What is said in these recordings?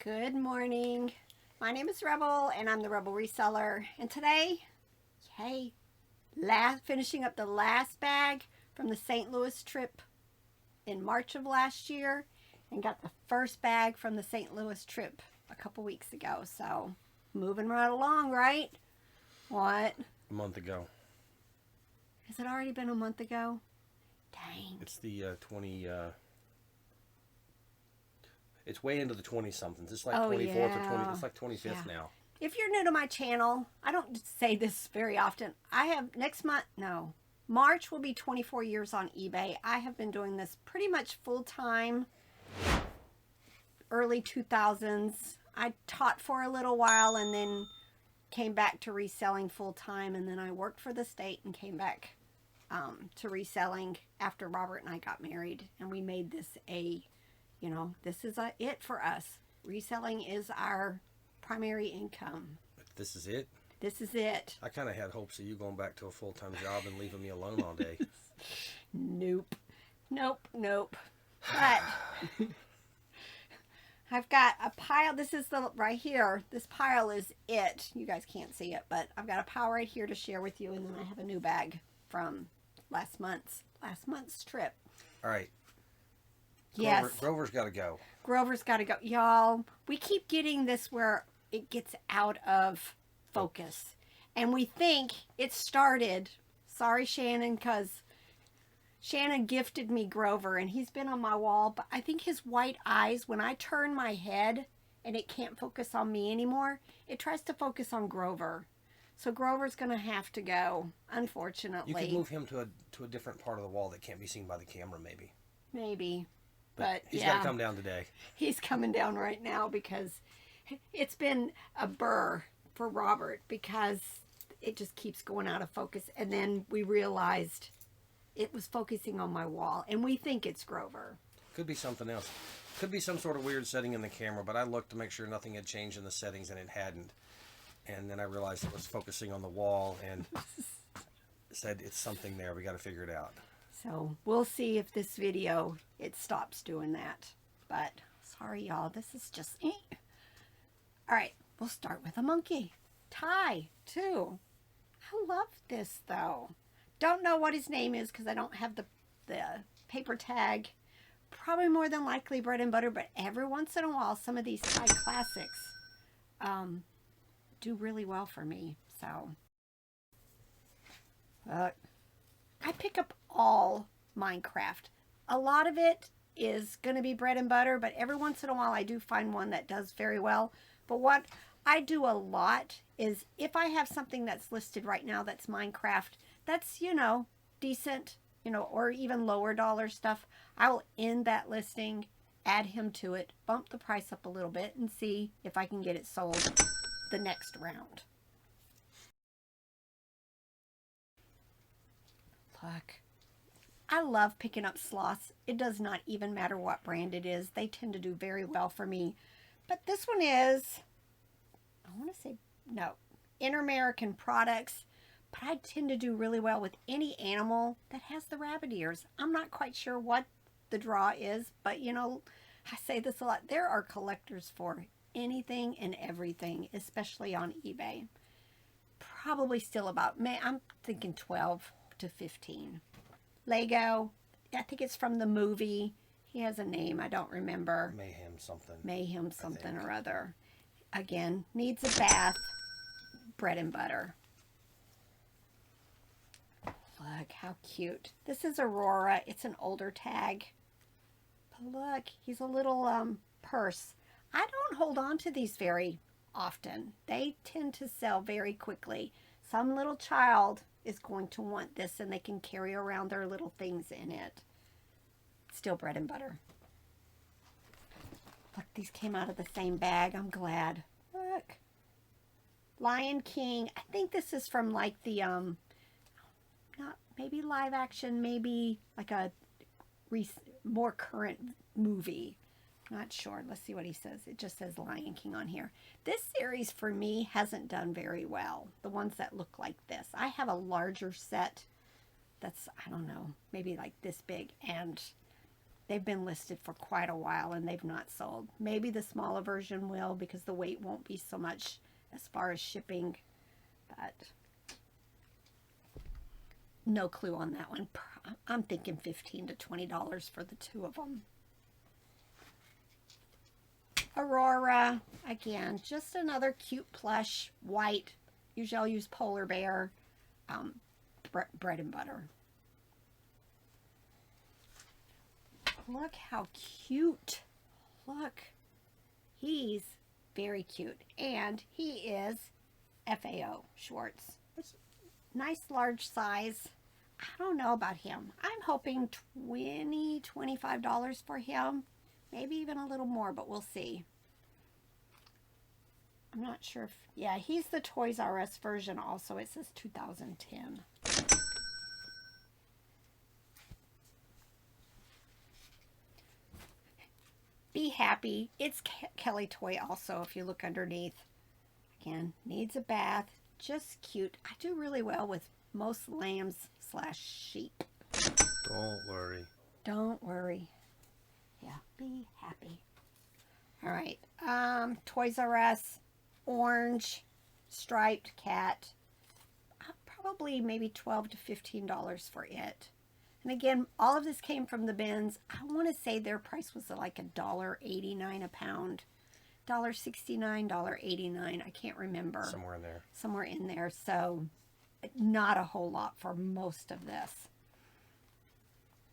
Good morning. My name is Rebel and I'm the Rebel Reseller. And today, yay, finishing up the last bag from the St. Louis trip in March of last year and got the first bag from the St. Louis trip a couple weeks ago. So moving right along, right? What? A month ago. Has it already been a month ago? Dang. It's the 20... It's way into the 20-somethings. It's like 24th or 20. It's like 25th now. If you're new to my channel, I don't say this very often. I have March will be 24 years on eBay. I have been doing this pretty much full-time, early 2000s. I taught for a little while and then came back to reselling full-time, and then I worked for the state and came back to reselling after Robert and I got married, and we made this this is it for us. Reselling is our primary income. This is it? This is it. I kind of had hopes of you going back to a full-time job and leaving me alone all day. Nope. But I've got a pile. This is right here. This pile is it. You guys can't see it, but I've got a pile right here to share with you, and then I have a new bag from last month's trip. All right. Yes. Grover's got to go. Grover's got to go. Y'all, we keep getting this where it gets out of focus. And we think it started, sorry Shannon, because Shannon gifted me Grover and he's been on my wall, but I think his white eyes, when I turn my head and it can't focus on me anymore, it tries to focus on Grover. So Grover's going to have to go, unfortunately. You could move him to a different part of the wall that can't be seen by the camera, maybe. Maybe. But he's got to come down today. He's coming down right now because it's been a burr for Robert because it just keeps going out of focus. And then we realized it was focusing on my wall, and we think it's Grover. Could be something else. Could be some sort of weird setting in the camera, but I looked to make sure nothing had changed in the settings, and it hadn't. And then I realized it was focusing on the wall and said it's something there. We got to figure it out. So we'll see if this video, it stops doing that. But sorry, y'all. This is just... All right. We'll start with a monkey. Ty, too. I love this, though. Don't know what his name is because I don't have the paper tag. Probably more than likely bread and butter. But every once in a while, some of these Ty classics do really well for me. So... I pick up all Minecraft. A lot of it is going to be bread and butter, but every once in a while I do find one that does very well. But what I do a lot is if I have something that's listed right now that's Minecraft, that's, decent, or even lower dollar stuff, I will end that listing, add him to it, bump the price up a little bit, and see if I can get it sold the next round. Look, I love picking up sloths. It does not even matter what brand it is. They tend to do very well for me. But this one is, I want to say, no, Inter-American products. But I tend to do really well with any animal that has the rabbit ears. I'm not quite sure what the draw is, but I say this a lot. There are collectors for anything and everything, especially on eBay. Probably still about, I'm thinking 12 to 15. Lego, I think it's from the movie. He has a name, I don't remember. Mayhem something or other. Again, needs a bath, bread and butter. Look how cute. This is Aurora. It's an older tag. But look, he's a little purse. I don't hold on to these very often. They tend to sell very quickly. Some little child is going to want this, and they can carry around their little things in it. Still bread and butter. Look, these came out of the same bag. I'm glad. Look. Lion King. I think this is from like the, not maybe live action, maybe like a more current movie. Not sure. Let's see what he says. It just says Lion King on here. This series for me hasn't done very well. The ones that look like this. I have a larger set that's, I don't know, maybe like this big. And they've been listed for quite a while and they've not sold. Maybe the smaller version will, because the weight won't be so much as far as shipping, but no clue on that one. I'm thinking $15 to $20 for the two of them. Aurora, again, just another cute plush, white. Usually I'll use polar bear, bread and butter. Look how cute. Look. He's very cute. And he is FAO Schwartz. It's nice large size. I don't know about him. I'm hoping $20, $25 for him. Maybe even a little more, but we'll see. I'm not sure if... Yeah, he's the Toys R Us version also. It says 2010. Be Happy. It's Kelly toy also, if you look underneath. Again, needs a bath. Just cute. I do really well with most lambs / sheep. Don't worry. Don't worry. Yeah, be happy. All right. Toys R Us. Orange. Striped cat. Probably maybe $12 to $15 for it. And again, all of this came from the bins. I want to say their price was like $1.89 a pound. $1.69, $1.89. I can't remember. Somewhere in there. Somewhere in there. So not a whole lot for most of this.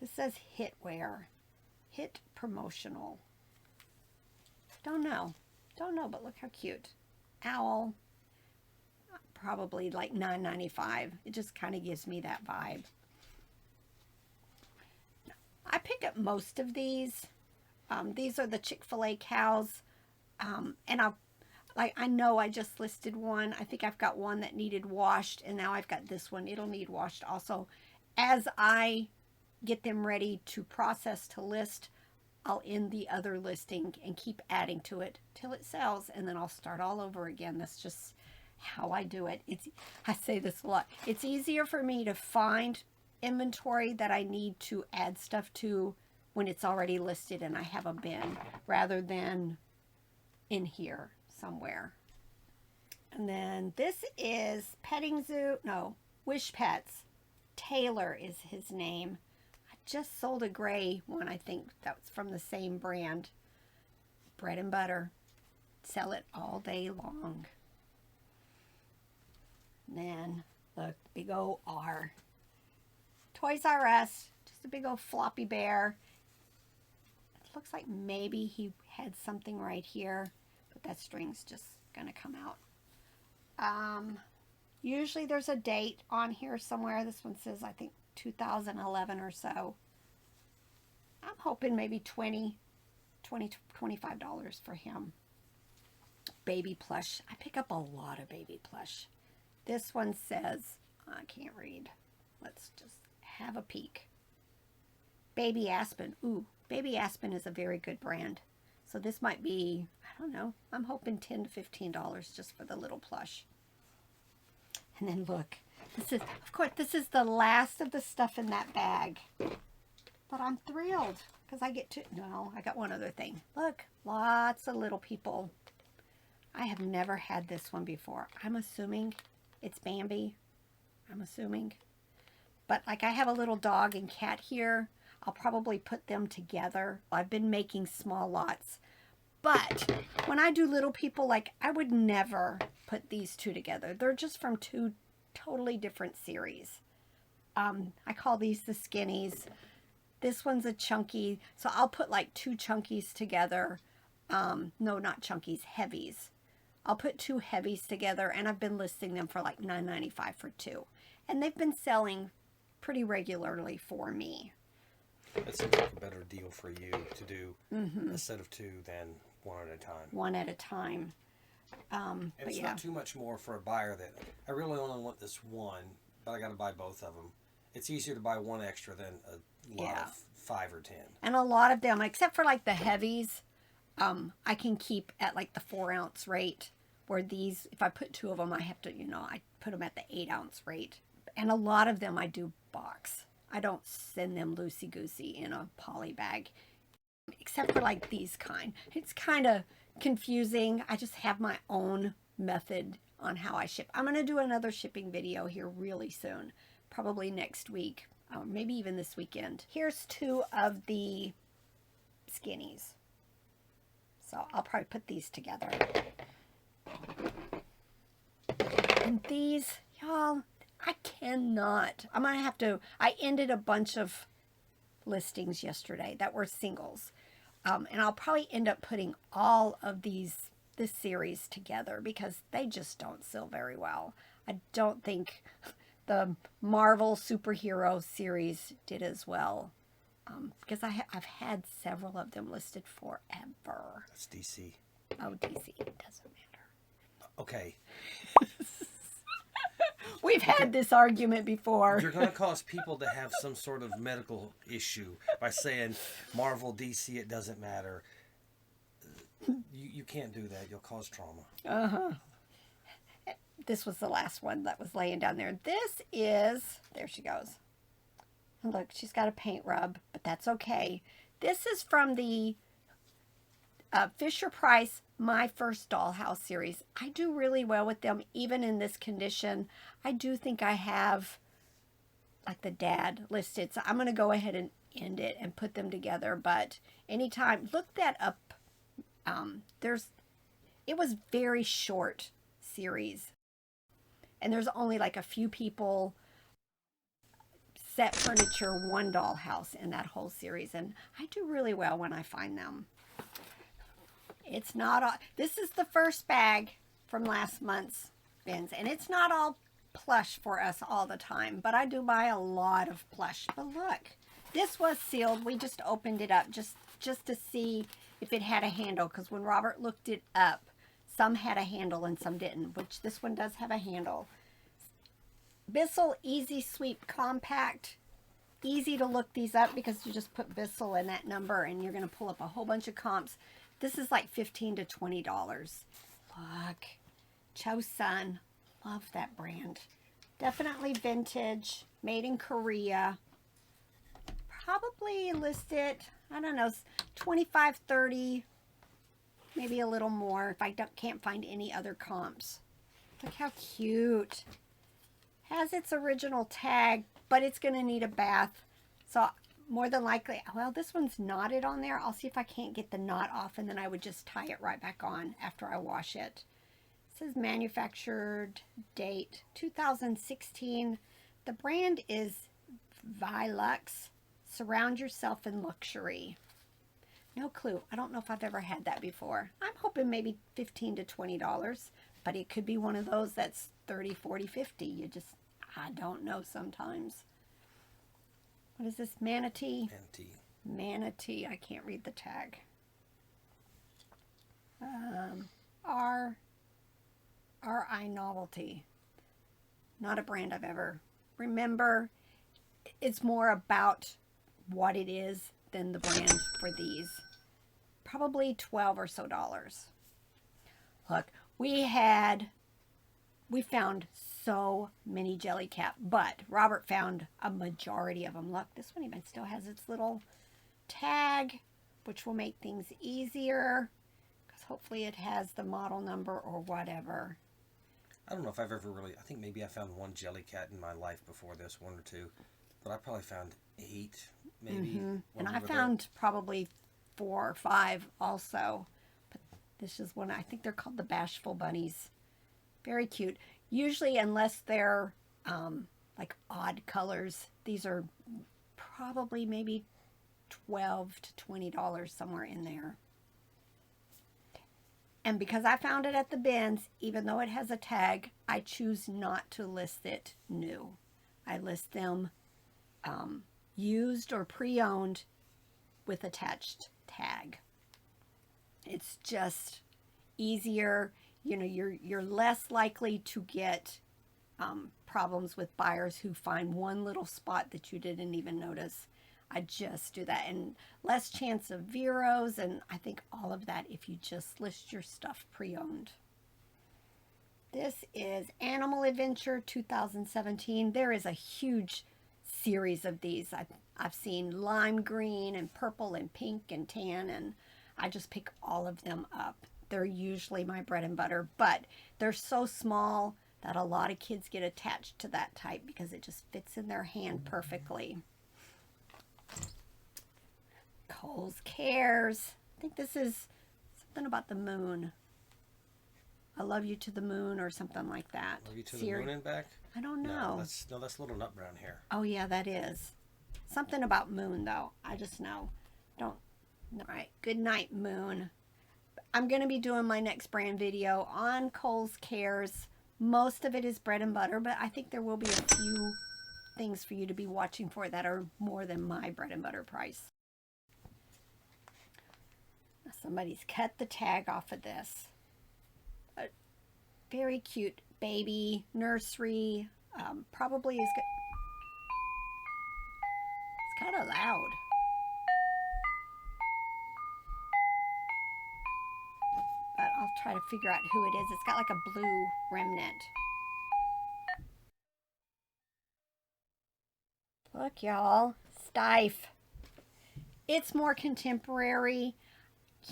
This says Hitwear. Hit promotional. Don't know. Don't know, but look how cute. Owl. Probably like $9.95. It just kind of gives me that vibe. I pick up most of these. These are the Chick-fil-A cows. And I know I just listed one. I think I've got one that needed washed, and now I've got this one. It'll need washed also. As I get them ready to process to list, I'll end the other listing and keep adding to it till it sells, and then I'll start all over again. That's just how I do it. I say this a lot. It's easier for me to find inventory that I need to add stuff to when it's already listed and I have a bin, rather than in here somewhere. And then this is Petting Zoo. No, Wish Pets. Taylor is his name. I just sold a gray one. I think that's from the same brand. Bread and butter. Sell it all day long. And then the big old R. Toys R Us. Just a big old floppy bear. It looks like maybe he had something right here, but that string's just gonna come out. Usually there's a date on here somewhere. This one says, I think, 2011 or so. I'm hoping maybe $20 to $25 for him. Baby plush. I pick up a lot of baby plush. This one says, I can't read. Let's just have a peek. Baby Aspen. Ooh, Baby Aspen is a very good brand. So this might be, I don't know, I'm hoping $10 to $15 just for the little plush. And then look, this is, of course, this is the last of the stuff in that bag. But I'm thrilled because I get to, no, I got one other thing. Look, lots of little people. I have never had this one before. I'm assuming it's Bambi. I'm assuming. But like I have a little dog and cat here. I'll probably put them together. I've been making small lots. But when I do little people, like I would never put these two together. They're just from two totally different series. I call these the skinnies. This one's a chunky. So I'll put like two chunkies together. No, not chunkies, heavies. I'll put two heavies together, and I've been listing them for like $9.95 for two. And they've been selling pretty regularly for me. That seems like a better deal for you to do a set of two than one at a time. One at a time. And it's not too much more for a buyer that I really only want this one, but I got to buy both of them. It's easier to buy one extra than a lot of 5 or 10. And a lot of them, except for like the heavies, I can keep at like the 4-ounce rate. Where these, if I put two of them, I have to, I put them at the 8-ounce rate. And a lot of them I do box. I don't send them loosey-goosey in a poly bag, except for like these kind. It's kind of confusing. I just have my own method on how I ship. I'm going to do another shipping video here really soon, probably next week, maybe even this weekend. Here's 2 of the skinnies. So I'll probably put these together. And these, y'all, I cannot. I'm going to have to, I ended a bunch of listings yesterday that were singles. And I'll probably end up putting all of this series together because they just don't sell very well. I don't think the Marvel superhero series did as well. Because I've had several of them listed forever. That's DC. Oh, DC. It doesn't matter. Okay. We've had this argument before. You're going to cause people to have some sort of medical issue by saying Marvel, DC, it doesn't matter. You can't do that. You'll cause trauma. Uh-huh. This was the last one that was laying down there. This is, there she goes. And look, she's got a paint rub, but that's okay. This is from the Fisher-Price My First Dollhouse series. I do really well with them, even in this condition. I do think I have, like, the dad listed. So I'm going to go ahead and end it and put them together. But anytime, look that up. It was very short series. And there's only like a few people, set furniture, one dollhouse in that whole series. And I do really well when I find them. It's not all, this is the first bag from last month's bins. And it's not all plush for us all the time. But I do buy a lot of plush. But look, this was sealed. We just opened it up just to see if it had a handle. Because when Robert looked it up, some had a handle and some didn't. Which this one does have a handle. Bissell Easy Sweep Compact. Easy to look these up because you just put Bissell in that number and you're going to pull up a whole bunch of comps. This is like $15 to $20. Look. Chosun. Love that brand. Definitely vintage. Made in Korea. Probably listed, I don't know, 25, 30, maybe a little more if I can't find any other comps. Look how cute. Has its original tag, but it's going to need a bath. So more than likely, well, this one's knotted on there. I'll see if I can't get the knot off, and then I would just tie it right back on after I wash it. It says manufactured date 2016. The brand is Vilux. Surround yourself in luxury. No clue. I don't know if I've ever had that before. I'm hoping maybe $15 to $20, but it could be one of those that's 30, 40, 50. You just, I don't know sometimes. What is this? Manatee? Manatee. Manatee. I can't read the tag. R.I. Novelty. Not a brand I've ever. Remember, it's more about what it is than the brand for these. Probably $12 or so. Look, we found so many Jellycat, but Robert found a majority of them. Look, this one even still has its little tag, which will make things easier because hopefully it has the model number or whatever. I don't know if I've ever really, I think maybe I found one Jellycat in my life before this, one or two, but I probably found 8, maybe. And I found probably 4 or 5 also. But this is one, I think they're called the Bashful Bunnies. Very cute. Usually, unless they're like odd colors, these are probably maybe $12 to $20, somewhere in there. And because I found it at the bins, even though it has a tag, I choose not to list it new. I list them used or pre-owned with attached tag. It's just easier. You know, you're less likely to get problems with buyers who find one little spot that you didn't even notice. I just do that, and less chance of zeros, and I think all of that if you just list your stuff pre-owned. This is Animal Adventure 2017. There is a huge series of these. I've seen lime green and purple and pink and tan, and I just pick all of them up. They're usually my bread and butter, but they're so small that a lot of kids get attached to that type because it just fits in their hand perfectly. Kohl's Cares. I think this is something about the moon. I love you to the moon or something like that. Love you to the moon and back? I don't know. No, that's little nut brown hair. Oh yeah, that is. Something about moon though. I just know. Don't. All right. Good night, moon. I'm going to be doing my next brand video on Kohl's Cares. Most of it is bread and butter, but I think there will be a few things for you to be watching for that are more than my bread and butter price. Somebody's cut the tag off of this. A very cute baby nursery. Probably is good. It's kind of loud. But I'll try to figure out who it is. It's got like a blue remnant. Look, y'all. Stife. It's more contemporary.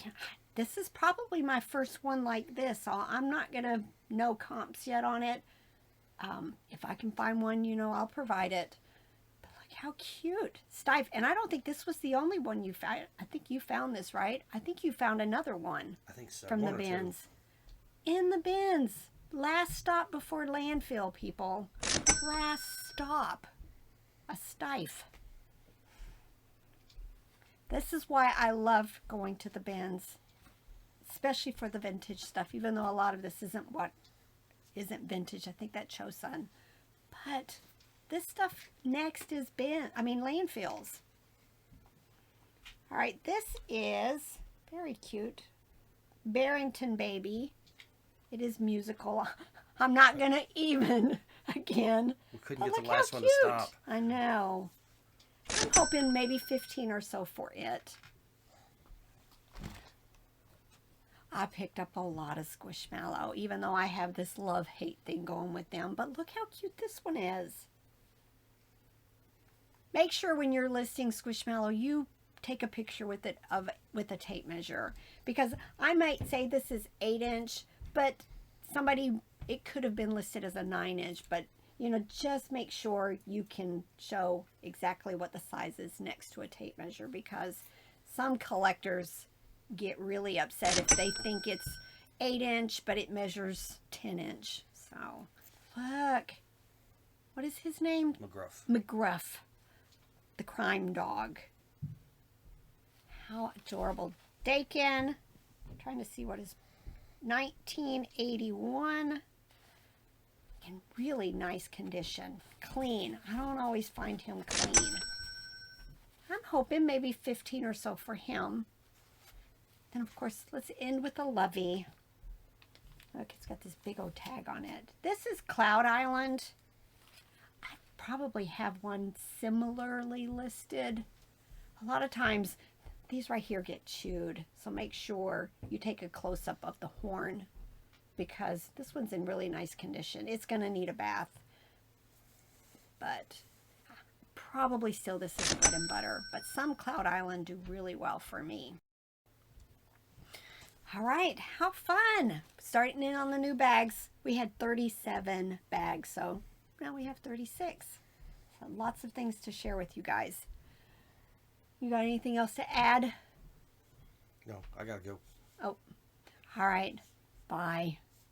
Yeah, this is probably my first one like this, so I'm not going to know comps yet on it. If I can find one, you know, I'll provide it. But look how cute. Stife. And I don't think this was the only one you found. I think you found this, right? I think you found another one. I think so. From the bins. In the bins. Last stop before landfill, people. Last stop. A Stife. This is why I love going to the bins, especially for the vintage stuff, even though a lot of this isn't vintage. I think that's Chosun. But this stuff next is landfills. All right, this is very cute. Barrington Baby. It is musical. I'm not going to even again. We couldn't get the last one to stop. I know. I'm hoping maybe 15 or so for it. I picked up a lot of Squishmallow, even though I have this love-hate thing going with them. But look how cute this one is. Make sure when you're listing Squishmallow, you take a picture with it with a tape measure. Because I might say this is 8-inch, but it could have been listed as a 9-inch, but you know, just make sure you can show exactly what the size is next to a tape measure, because some collectors get really upset if they think it's 8-inch, but it measures 10-inch. So, look. What is his name? McGruff. McGruff. The crime dog. How adorable. Dakin. I'm trying to see what is 1981. In really nice condition. Clean. I don't always find him clean. I'm hoping maybe 15 or so for him. Then, of course, let's end with a Lovey. Look, it's got this big old tag on it. This is Cloud Island. I probably have one similarly listed. A lot of times, these right here get chewed. So make sure you take a close-up of the horn, because this one's in really nice condition. It's going to need a bath. But probably still this is bread and butter. But some Cloud Island do really well for me. All right, how fun. Starting in on the new bags. We had 37 bags, so now we have 36. So lots of things to share with you guys. You got anything else to add? No, I gotta go. Oh, all right. Bye.